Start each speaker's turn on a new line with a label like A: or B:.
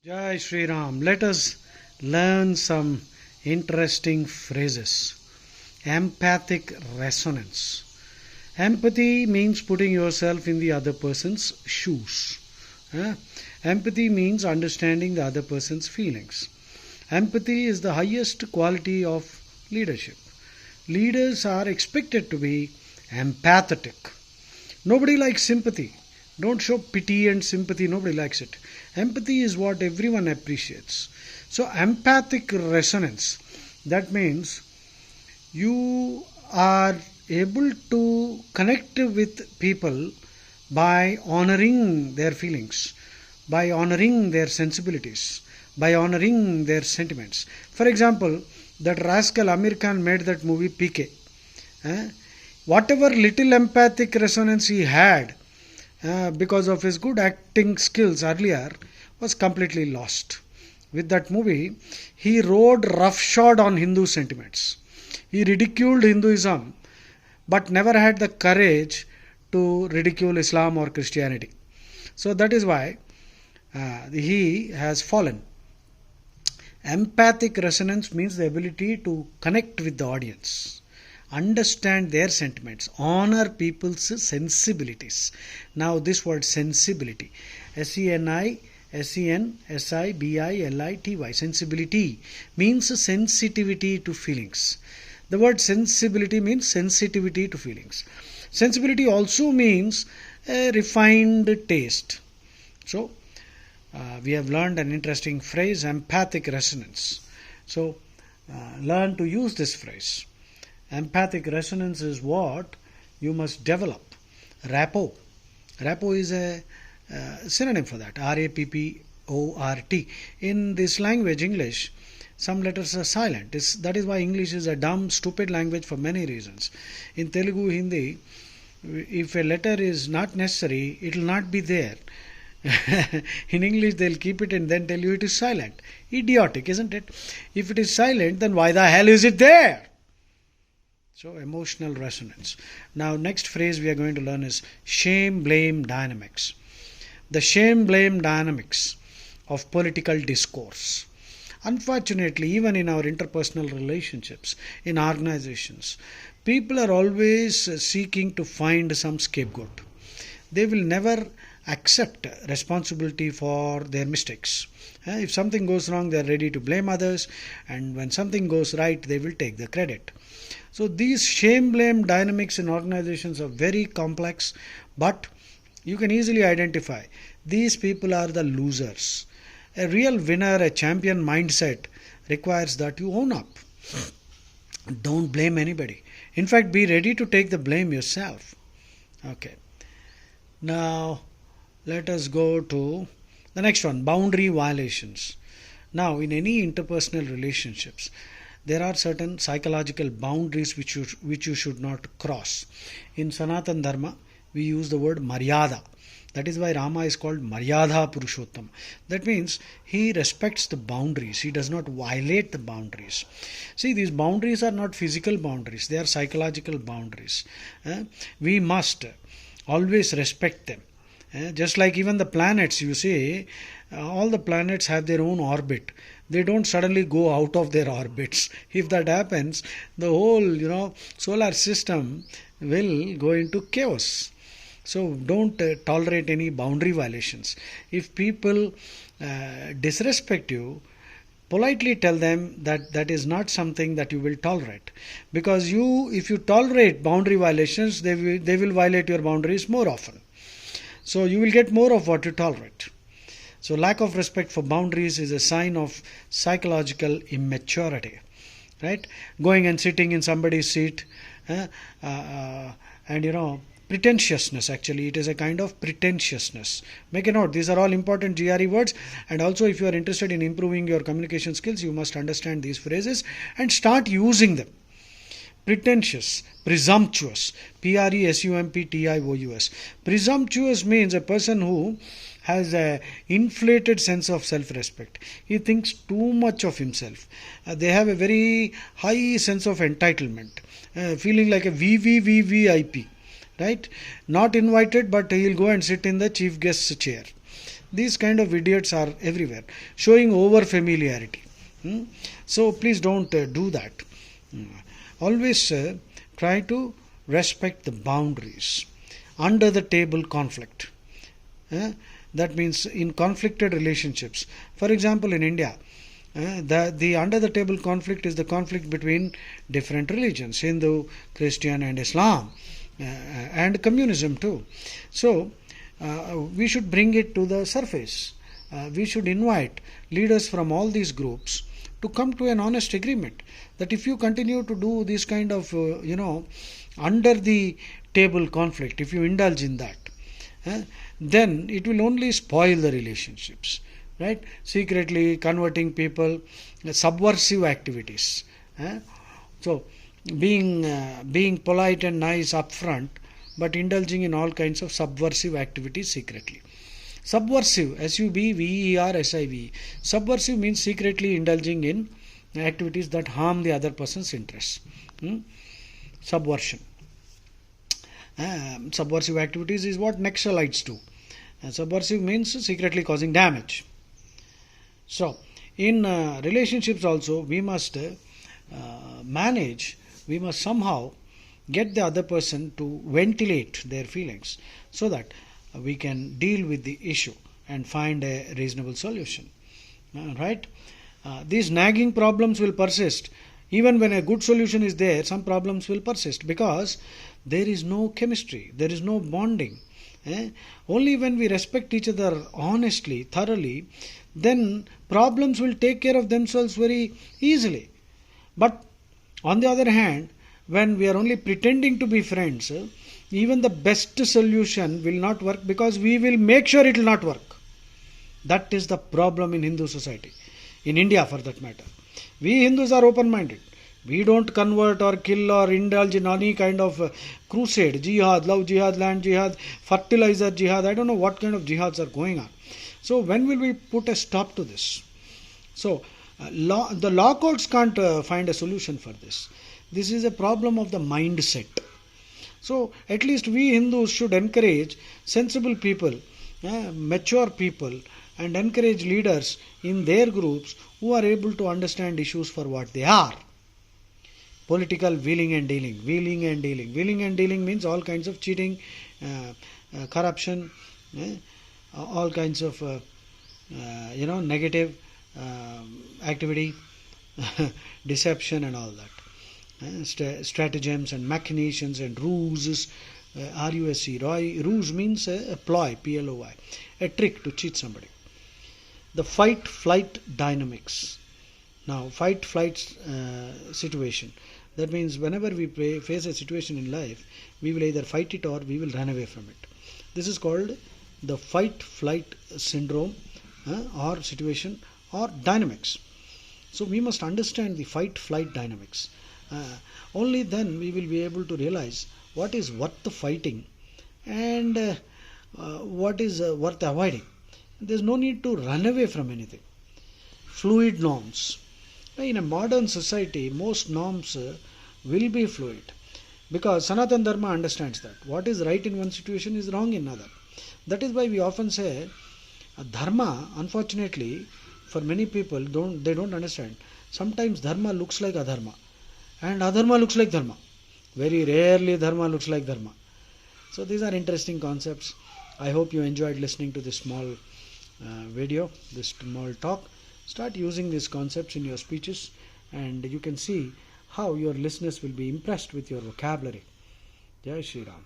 A: Jai Shri Ram. Let us learn some interesting phrases. Empathic resonance. Empathy means putting yourself in the other person's shoes. Empathy means understanding the other person's feelings. Empathy is the highest quality of leadership. Leaders are expected to be empathetic. Nobody likes sympathy. Don't show pity and sympathy. Nobody likes it. Empathy is what everyone appreciates. So, empathic resonance. That means you are able to connect with people by honoring their feelings, by honoring their sensibilities, by honoring their sentiments. For example, that rascal Amir Khan made that movie PK. Whatever little empathic resonance he had because of his good acting skills earlier was completely lost. With that movie, he rode roughshod on Hindu sentiments. He ridiculed Hinduism but never had the courage to ridicule Islam or Christianity. So that is why he has fallen. Empathic resonance means the ability to connect with the audience, understand their sentiments, honor people's sensibilities. Now this word sensibility, sensibility, sensibility means sensitivity to feelings. The word sensibility means sensitivity to feelings. Sensibility also means a refined taste. So we have learned an interesting phrase, empathic resonance. So learn to use this phrase. Empathic resonance is what you must develop. Rapport. Rapport is a synonym for that. R-A-P-P-O-R-T. In this language, English, some letters are silent. That is why English is a dumb, stupid language for many reasons. In Telugu, Hindi, if a letter is not necessary, it will not be there. In English, they'll keep it and then tell you it is silent. Idiotic, isn't it? If it is silent, then why the hell is it there? So, emotional resonance. Now, next phrase we are going to learn is shame-blame dynamics. The shame-blame dynamics of political discourse. Unfortunately, even in our interpersonal relationships, in organizations, people are always seeking to find some scapegoat. They will never accept responsibility for their mistakes. If something goes wrong, they are ready to blame others, and when something goes right, they will take the credit. So these shame-blame dynamics in organizations are very complex, but you can easily identify these people are the losers. A real winner, a champion mindset requires that you own up. Don't blame anybody. In fact, be ready to take the blame yourself. Okay. Now, let us go to the next one, boundary violations. Now, in any interpersonal relationships, there are certain psychological boundaries which you should not cross. In Sanatan Dharma, we use the word Maryada. That is why Rama is called Maryada Purushottam. That means he respects the boundaries. He does not violate the boundaries. See, these boundaries are not physical boundaries. They are psychological boundaries. We must always respect them. Just like even the planets, you see, all the planets have their own orbit. They don't suddenly go out of their orbits. If that happens, the whole, solar system will go into chaos. So don't tolerate any boundary violations. If people disrespect you, politely tell them that that is not something that you will tolerate. Because if you tolerate boundary violations, they will violate your boundaries more often. So you will get more of what you tolerate. So lack of respect for boundaries is a sign of psychological immaturity. Right? Going and sitting in somebody's seat and pretentiousness, actually it is a kind of pretentiousness. Make a note, these are all important GRE words, and also if you are interested in improving your communication skills, you must understand these phrases and start using them. Pretentious, presumptuous, Presumptious. Presumptuous means a person who has an inflated sense of self-respect. He thinks too much of himself. They have a very high sense of entitlement, feeling like a VVVVIP. Right? Not invited, but he'll go and sit in the chief guest's chair. These kind of idiots are everywhere, showing over familiarity. So please don't do that. Always try to respect the boundaries. Under the table conflict. That means in conflicted relationships. For example, in India, the under the table conflict is the conflict between different religions, Hindu, Christian and Islam, and communism too. So we should bring it to the surface. We should invite leaders from all these groups to come to an honest agreement that if you continue to do this kind of under the table conflict, if you indulge in that, then it will only spoil the relationships, right? Secretly converting people, subversive activities. So being polite and nice up front, but indulging in all kinds of subversive activities secretly. Subversive, S-U-B-V-E-R-S-I-V. Subversive means secretly indulging in activities that harm the other person's interests. Subversion. Subversive activities is what Naxalites do. Subversive means secretly causing damage. So, in relationships also, we must manage, we must somehow get the other person to ventilate their feelings so that we can deal with the issue and find a reasonable solution. Right? These nagging problems will persist. Even when a good solution is there, some problems will persist because there is no chemistry, there is no bonding. Only when we respect each other honestly, thoroughly, then problems will take care of themselves very easily. But on the other hand, when we are only pretending to be friends, even the best solution will not work because we will make sure it will not work. That is the problem in Hindu society, in India for that matter. We Hindus are open-minded. We don't convert or kill or indulge in any kind of crusade, jihad, love jihad, land jihad, fertilizer jihad. I don't know what kind of jihads are going on. So when will we put a stop to this? So the law courts can't find a solution for this. This is a problem of the mindset. So at least we Hindus should encourage sensible people, mature people, and encourage leaders in their groups who are able to understand issues for what they are. Political wheeling and dealing. Wheeling and dealing. Wheeling and dealing means all kinds of cheating, corruption, all kinds of negative activity, deception and all that. Stratagems and machinations and ruses. R-U-S-E. Ruse means a ploy, P-L-O-Y. A trick to cheat somebody. The fight-flight dynamics. Now, fight-flight situation. That means whenever we face a situation in life, we will either fight it or we will run away from it. This is called the fight-flight syndrome or situation or dynamics. So we must understand the fight-flight dynamics. Only then we will be able to realize what is worth the fighting and what is worth avoiding. There is no need to run away from anything. Fluid norms. In a modern society, most norms will be fluid because Sanatana Dharma understands that what is right in one situation is wrong in another. That is why we often say dharma, unfortunately, for many people, they don't understand. Sometimes dharma looks like adharma and adharma looks like dharma. Very rarely dharma looks like dharma. So these are interesting concepts. I hope you enjoyed listening to this small video, this small talk. Start using these concepts in your speeches and you can see how your listeners will be impressed with your vocabulary. Jai Shri Ram.